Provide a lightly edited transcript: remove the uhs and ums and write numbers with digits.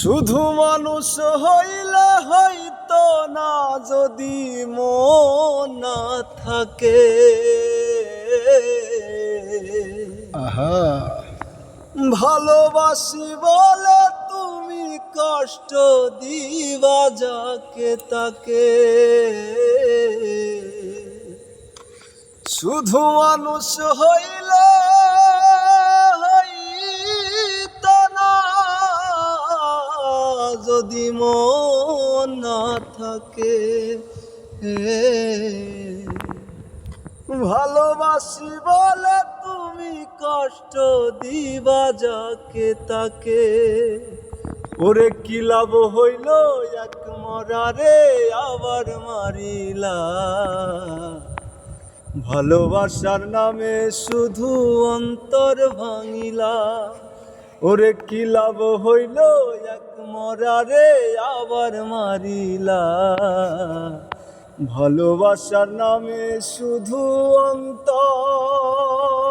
শুধু মানুষ হইলে হয়তো না, যদি মন না থাকে। আহা, ভালোবাসি বলে তুমি কষ্ট দিবা যাকে তাকে। শুধু মানুষ হইলে হইতো না, যদি মন না থাকে। ভালোবাসি বলে তুমি কষ্ট দিবা যাকে তাকে। ওরে কি লাভ হইল এক মরারে আবার মারিলা, ভালোবাসার নামে শুধু অন্তর ভাঙিলা। ওরে কি লাভ হইল এক মরারে আবার মারিলা, ভালোবাসার নামে শুধু অন্তর